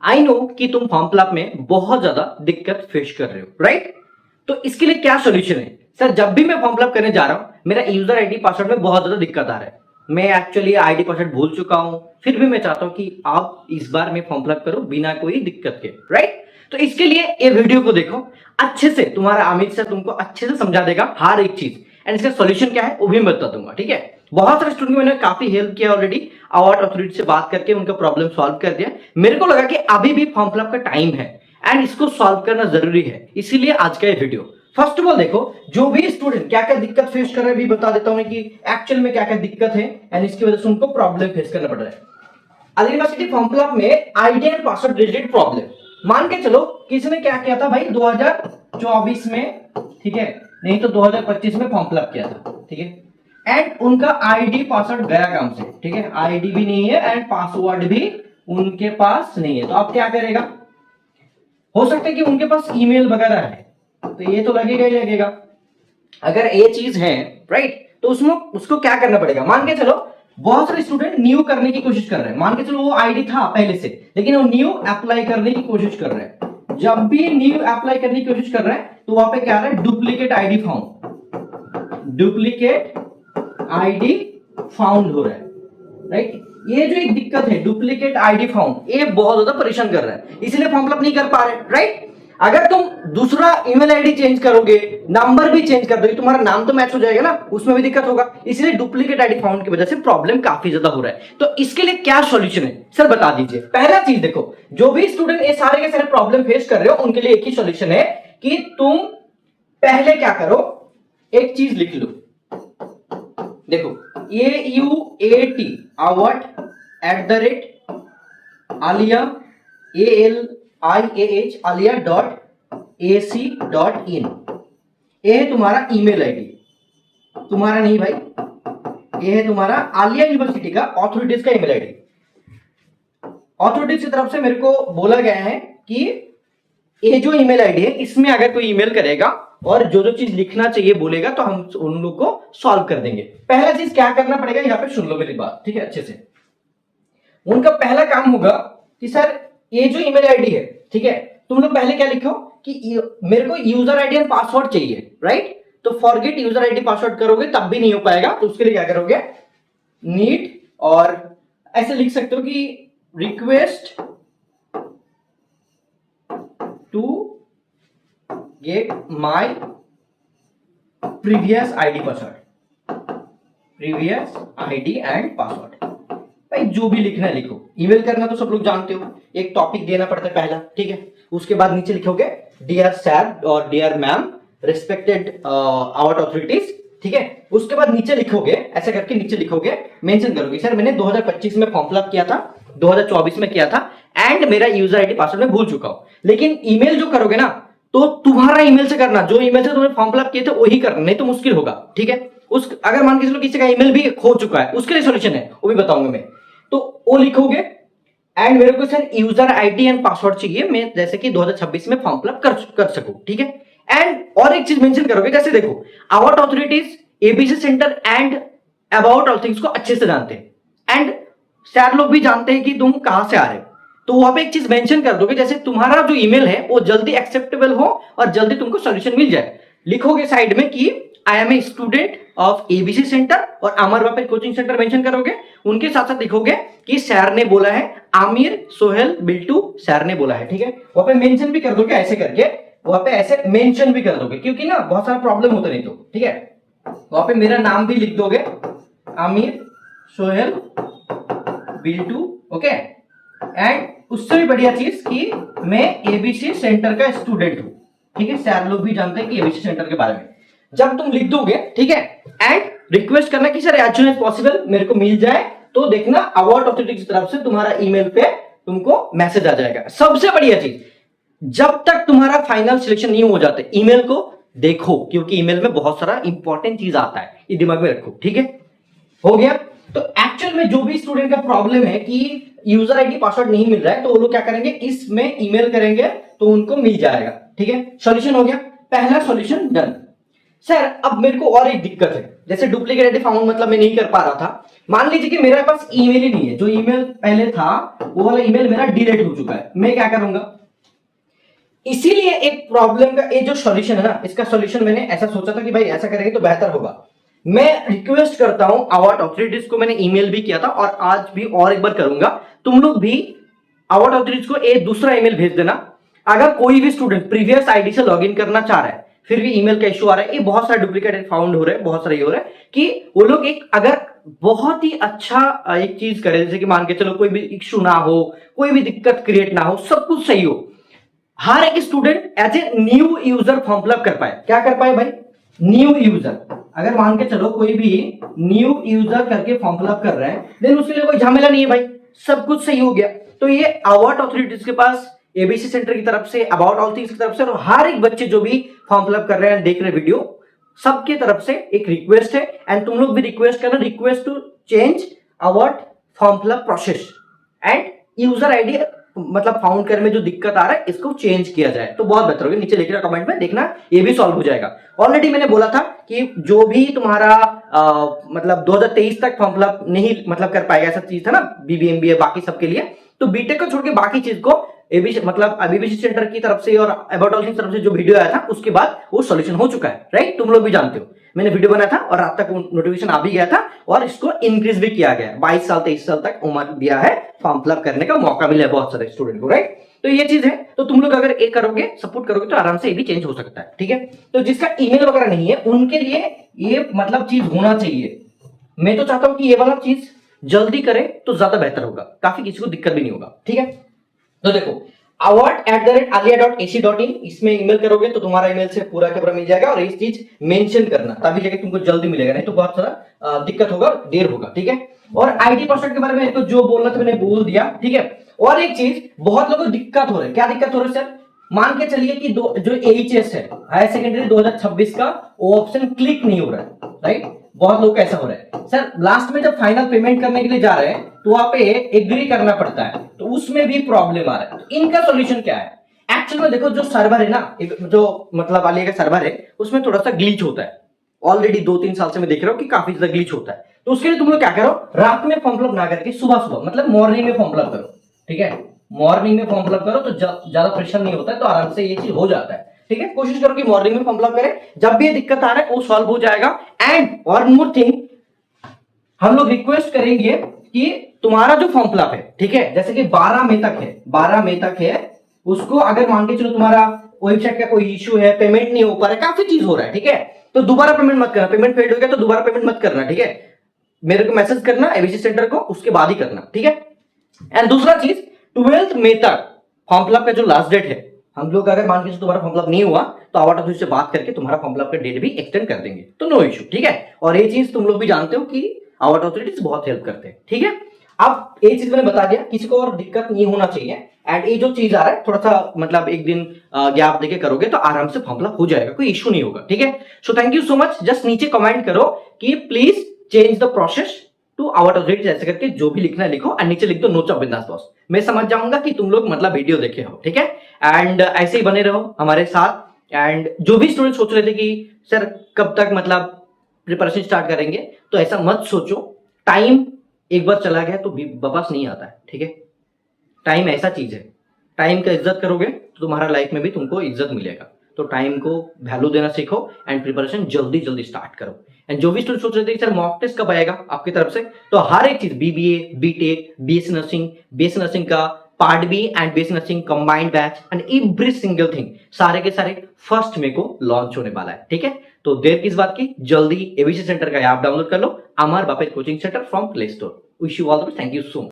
I know कि तुम form fill up में बहुत ज्यादा दिक्कत फेस कर रहे हो, राइट? तो इसके लिए क्या सोल्यूशन है? सर, जब भी मैं फॉर्म फिलअप करने जा रहा हूं, मेरा यूजर आईडी पासवर्ड में बहुत ज्यादा दिक्कत आ रहा है। मैं एक्चुअली आईडी पासवर्ड भूल चुका हूं, फिर भी मैं चाहता हूं कि आप इस बार में फॉर्म फिलअप करो बिना कोई दिक्कत के, राइट? तो इसके लिए ये वीडियो को देखो अच्छे से, तुम्हारा अमित सर तुमको अच्छे से समझा देगा हर एक चीज, एंड इसका सॉल्यूशन क्या है वो भी मैं बता दूंगा, ठीक है? बहुत सारे स्टूडेंट मैंने काफी हेल्प किया ऑलरेडी, अवार्ड अथॉरिटी से बात करके उनका प्रॉब्लम सॉल्व कर दिया। मेरे को लगा कि अभी भी फॉर्म फिलअप का टाइम है एंड इसको सॉल्व करना जरूरी है, इसीलिए आज का ये वीडियो। फर्स्ट ऑफ ऑल देखो, जो भी स्टूडेंट क्या क्या दिक्कत फेस कर रहे हैं भी बता देता हूं कि एक्चुअल में क्या क्या दिक्कत है एंड इसकी वजह से उनको प्रॉब्लम फेस करना पड़ रहा है। अलीगढ़ यूनिवर्सिटी फॉर्म फिलअप में ID and password related problem, मान के चलो किसी ने क्या किया था भाई 2024 में, ठीक है, नहीं तो 2025 में फॉर्म फिलअप किया था, ठीक है, एंड उनका आईडी पासवर्ड गया काम से, ठीक है, आईडी भी नहीं है एंड पासवर्ड भी उनके पास नहीं है। तो आप क्या करेगा? हो सकता है कि उनके पास ईमेल वगैरह है, तो ये तो लगेगा ही लगेगा। अगर ये चीज है, राइट, तो उसमें उसको क्या करना पड़ेगा? मान के चलो बहुत सारे स्टूडेंट न्यू करने की कोशिश कर रहे हैं, मान के चलो वो आईडी था पहले से, लेकिन वो न्यू अप्लाई करने की कोशिश कर रहे हैं। जब भी न्यू अप्लाई करने की कोशिश कर रहे हैं तो वहां पे क्या आ रहा है? Duplicate ID found, duplicate ID found हो रहा है, राइट? ये जो एक दिक्कत है डुप्लीकेट आईडी फाउंड, ये बहुत ज्यादा परेशान कर रहा है, इसलिए फॉर्म फिलअप नहीं कर पा रहे, राइट? अगर तुम दूसरा ईमेल आईडी चेंज करोगे, नंबर भी चेंज कर दोगे, तुम्हारा नाम तो मैच हो जाएगा ना, उसमें भी दिक्कत होगा, इसलिए डुप्लीकेट आईडी फाउंड की वजह से प्रॉब्लम काफी ज्यादा हो रहा है। तो इसके लिए क्या सॉल्यूशन है सर, बता दीजिए। पहला चीज देखो, जो भी स्टूडेंट ये सारे के सारे प्रॉब्लम फेस कर रहे हो उनके लिए एक ही सॉल्यूशन है कि तुम पहले क्या करो, एक चीज लिख लो। देखो, AUAT award @alia ALIAH alia.ac.in, ये है तुम्हारा ईमेल आईडी, तुम्हारा नहीं भाई, ये है तुम्हारा आलिया यूनिवर्सिटी का ऑथोरिटीज का ईमेल आईडी। ऑथोरिटीज की तरफ से मेरे को बोला गया है कि ये जो ईमेल आईडी है इसमें अगर कोई ईमेल करेगा और जो जो चीज लिखना चाहिए बोलेगा तो हम उन लोग को सॉल्व कर देंगे। पहला चीज क्या करना पड़ेगा, यहाँ पे सुन लो मेरी बात, ठीक है, अच्छे से। उनका पहला काम होगा कि सर ये जो ईमेल आईडी है, ठीक है, तुम लोग पहले क्या लिखो कि मेरे को यूजर आईडी एंड पासवर्ड चाहिए, राइट? तो फॉरगेट यूजर आईडी पासवर्ड करोगे तब भी नहीं हो पाएगा, तो उसके लिए क्या करोगे? नीड, और ऐसे लिख सकते हो कि request to get my previous ID password, previous ID and password. भाई जो भी लिखना है लिखो, ईमेल करना तो सब लोग जानते हो, एक टॉपिक देना पड़ता है पहला, ठीक है, उसके बाद नीचे लिखोगे डियर सर और dear ma'am respected award authorities, ठीक है, उसके बाद नीचे लिखोगे, ऐसे करके नीचे लिखोगे, मेंशन करोगे सर मैंने 2025 में फॉर्म फिलअप किया था, 2024 में किया था एंड मेरा यूजर आईडी पासवर्ड मैं भूल चुका हूं। लेकिन ईमेल जो करोगे ना तो तुम्हारा ईमेल से करना, जो ईमेल से तुमने फॉर्म फिलअप किए थे वही करना, नहीं तो मुश्किल होगा, ठीक है? उस अगर मान के चलो किसी का ईमेल भी खो चुका है, उसके लिए सॉल्यूशन है, वो भी बताऊंगा मैं। तो वो लिखोगे एंड मेरे को sir user ID and password चाहिए, मैं जैसे कि 2026 में फॉर्म फिलअप कर सकूं, ठीक है? एंड और एक चीज मेंशन करोगे, जैसे देखो award authorities ABC centre and about all things को अच्छे से जानते हैं एंड सर लोग भी जानते हैं कि तुम कहां से आ रहे हो, तो वहां पे एक चीज मेंशन कर दोगे, जैसे तुम्हारा जो ईमेल है वो जल्दी एक्सेप्टेबल हो और जल्दी तुमको सॉल्यूशन मिल जाए। लिखोगे साइड में कि I am a student of ABC centre और Amar Vape coaching centre mention करोगे, उनके साथ साथ लिखोगे कि सर ने बोला है, आमिर सोहेल बिल्टू सर ने बोला है, ठीक है? वहां पे मेंशन भी कर दोगे, ऐसे करके वहां पे ऐसे मेंशन भी कर दोगे, क्योंकि ना बहुत सारा प्रॉब्लम होता नहीं तो, ठीक है? वहां पे मेरा नाम भी लिख दोगे, आमिर सोहेल बिल्टू, ओके? एंड उससे भी बढ़िया चीज कि मैं एबीसी सेंटर का स्टूडेंट हूं, ठीक है? सर लोग भी जानते हैं कि एबीसी सेंटर के बारे में। जब तुम लिख दोगे, ठीक है, एंड रिक्वेस्ट करना कि sir as soon as possible मेरे को मिल जाए, तो देखना अवार्ड अथॉरिटी की तरफ से तुम्हारा ईमेल पे तुमको मैसेज आ जाएगा। सबसे बढ़िया चीज, जब तक तुम्हारा फाइनल सिलेक्शन नहीं हो जाते ईमेल को देखो, क्योंकि ईमेल में बहुत सारा इंपॉर्टेंट चीज आता है, ये दिमाग में रखो, ठीक है? हो गया? तो एक्चुअल में जो भी स्टूडेंट का प्रॉब्लम है कि यूजर आईडी पासवर्ड नहीं मिल रहा है, तो वो लोग क्या करेंगे, इसमें ईमेल करेंगे तो उनको मिल जाएगा, ठीक है? सॉल्यूशन हो गया, पहला सॉल्यूशन डन। सर अब मेरे को और एक दिक्कत है, जैसे डुप्लीकेट आईडी फाउंड मतलब मैं नहीं कर पा रहा था। मान लीजिए कि मेरे पास ईमेल ही नहीं है, जो ईमेल पहले था वो वाला ईमेल मेरा डिलीट हो चुका है, मैं क्या करूंगा? इसीलिए एक प्रॉब्लम का ये जो सॉल्यूशन है ना, इसका सॉल्यूशन मैंने ऐसा सोचा था कि भाई ऐसा करेंगे तो बेहतर होगा। मैं रिक्वेस्ट करता हूं अवार्ड अथॉरिटीज को, मैंने ईमेल भी किया था और आज भी और एक बार करूंगा, तुम लोग भी अवार्ड अथॉरिटीज को एक दूसरा ईमेल भेज देना। अगर कोई भी स्टूडेंट प्रीवियस आईडी से लॉगिन करना चाह रहा है, फिर भी ईमेल का इशू आ रहा है, ये बहुत सारे डुप्लीकेट फाउंड हो रहे हैं, बहुत सारे ये हो रहा है कि वो लोग एक अगर बहुत ही अच्छा एक चीज करे, जैसे कि मान के चलो कोई भी इशू ना हो, कोई भी दिक्कत क्रिएट ना हो, सब कुछ सही हो, हर एक student as a new user form fill up कर पाए। क्या कर पाए भाई? New user. अगर मान के चलो कोई भी न्यू यूजर करके फॉर्म फिलअप कर रहा है, देन उसके लिए कोई झमेला नहीं है भाई, सब कुछ सही हो गया। तो ये अवार्ड अथॉरिटीज के पास, एबीसी सेंटर की तरफ से, अबाउट ऑल थिंग्स की तरफ से, और हर एक बच्चे जो भी फॉर्म फिलअप कर रहे हैं, देख रहे वीडियो, सबके तरफ से एक रिक्वेस्ट है, एंड तुम लोग भी रिक्वेस्ट करना, request to change award form fill up process and user ID मतलब फाउंड करने में जो दिक्कत आ रहा है इसको चेंज किया जाए तो बहुत बेहतर होगा। नीचे लिख रहा कमेंट में, देखना ये भी सॉल्व हो जाएगा। ऑलरेडी मैंने बोला था कि जो भी तुम्हारा मतलब 2023 तक फॉर्म फिलअप नहीं मतलब कर पाएगा, ऐसा चीज था ना, बीबीएमबीए बाकी सबके लिए, तो बीटेक को छोड़ के बाकी चीज को एबीसी मतलब बीबीसी सेंटर की तरफ से और अबाउट ऑल की तरफ से जो वीडियो आया था उसके बाद वो सॉल्यूशन हो चुका है, राइट? तुम लोग भी जानते हो, मैंने वीडियो बनाया था और रात तक नोटिफिकेशन आ भी गया था और इसको इंक्रीज भी किया गया। 22 साल 23 साल तक उम्र दिया है, फॉर्म फिलअप करने का मौका मिला है बहुत सारे स्टूडेंट को, राइट? तो ये चीज है, तो तुम लोग अगर एक करोगे, सपोर्ट करोगे तो आराम से ये भी चेंज हो सकता है, ठीक है? तो जिसका ईमेल वगैरह नहीं है उनके लिए ये मतलब चीज होना चाहिए। मैं तो चाहता हूं कि ये वाला चीज जल्दी करे तो ज्यादा बेहतर होगा, काफी किसी को दिक्कत भी नहीं होगा, ठीक है? तो देखो award@alia.ac.in इसमें ईमेल करोगे तो तुम्हारा ईमेल से पूरा का पूरा मिल जाएगा, और ये चीज मेंशन करना तभी जाके तुमको जल्दी मिलेगा, नहीं तो बहुत सारा दिक्कत होगा, देर होगा, ठीक है? और आईडी पासवर्ड के बारे में तो जो बोलना था मैंने बोल दिया, ठीक है? और एक चीज बहुत लोगों को दिक्कत हो रही है, क्या दिक्कत हो रही है सर? मान के चलिए कि जो एचएस है, हायर सेकेंडरी 2026 का, वो ऑप्शन क्लिक नहीं हो रहा है, राइट? बहुत लोग ऐसा हो रहा है सर, लास्ट में जब फाइनल पेमेंट करने के लिए जा रहे हैं तो वहां पे एग्री करना पड़ता है, तो उसमें भी प्रॉब्लम आ रहा है। तो इनका सॉल्यूशन क्या है? एक्चुअल में देखो, जो सर्वर है ना, जो मतलब वाले का सर्वर है, उसमें थोड़ा सा ग्लिच होता है। ऑलरेडी 2-3 साल से मैं देख रहा हूँ कि काफी ज्यादा ग्लिच होता है। तो उसके लिए तुम लोग क्या करो, रात में फॉर्म फिलअप ना करके सुबह सुबह मतलब मॉर्निंग में फॉर्म फिलअप करो, ठीक है? मॉर्निंग में फॉर्म फिलअप करो तो ज्यादा प्रेशर नहीं होता है, तो आराम से ये चीज हो जाता है, ठीक है? कोशिश करो कि मॉर्निंग में फॉर्म फिलअप करें, जब भी ये दिक्कत आ रहा है वो सॉल्व हो जाएगा। एंड और मोर थिंग, हम लोग रिक्वेस्ट करेंगे कि तुम्हारा जो फॉर्म फिलअप है, ठीक है, जैसे कि 12 मई तक है, 12 मई तक है, उसको अगर मान के चलो तुम्हारा वेबसाइट का कोई इशू है, पेमेंट नहीं हो पा रहा है, काफी चीज हो रहा है, ठीक है, तो दोबारा पेमेंट मत करना, पेमेंट फेल्ड हो गया तो दोबारा पेमेंट मत करना, ठीक है? मेरे को मैसेज करना एबीसी सेंटर को, उसके बाद ही करना, ठीक है? एंड दूसरा चीज, 12 मई तक फॉर्म फिलअप का जो लास्ट डेट है, हम लोग अगर मान के तुम्हारा फॉर्म फिलअप नहीं हुआ तो अवार्ड ऑफिस से बात करके तुम्हारा फॉर्म फिलअप का डेट भी एक्सटेंड कर देंगे, तो नो इशू, ठीक है? और ये चीज तुम लोग भी जानते हो कि अवार्ड अथॉरिटीज बहुत हेल्प करते हैं, ठीक है? अब ये चीज मैंने बता दिया, किसी को और दिक्कत नहीं होना चाहिए। एंड ये जो चीज आ रहा है, थोड़ा सा मतलब एक दिन गैप देके करोगे तो आराम से फॉर्म फिलअप हो जाएगा, कोई इशू नहीं होगा, ठीक है? So thank you so much. Just नीचे कमेंट करो कि please change the process to award authorities, ऐसे करके जो भी लिखना है लिखो, और नीचे लिख दो नो ऑफ बिंदास बॉस। मैं समझ जाऊंगा कि तुम लोग मतलब वीडियो देखे हो, ठीक है? एंड ऐसे ही बने रहो हमारे साथ। एंड जो भी स्टूडेंट सोच रहे थे कि सर कब तक मतलब प्रिपरेशन स्टार्ट करेंगे, तो ऐसा मत सोचो, टाइम एक बार चला गया तो वापस नहीं आता है, ठीक है? टाइम ऐसा चीज है, टाइम का इज्जत करोगे तो तुम्हारा लाइफ में भी तुमको इज्जत मिलेगा। तो टाइम को वैल्यू देना सीखो एंड प्रिपरेशन जल्दी जल्दी स्टार्ट करो। एंड जो भी स्टूडेंट सोच रहे थे सर मॉक टेस्ट कब आएगा आपकी तरफ से, तो हर एक चीज, बीबीए, बीटेक, बीएससी नर्सिंग का part B and BSc nursing combined batch and every single thing, सारे के सारे फर्स्ट में को लॉन्च होने वाला है, ठीक है? तो देर किस बात की, जल्दी एबीसी सेंटर का ऐप डाउनलोड कर लो, Amar Bapat coaching centre from play store. Wish you all the best, thank you so much.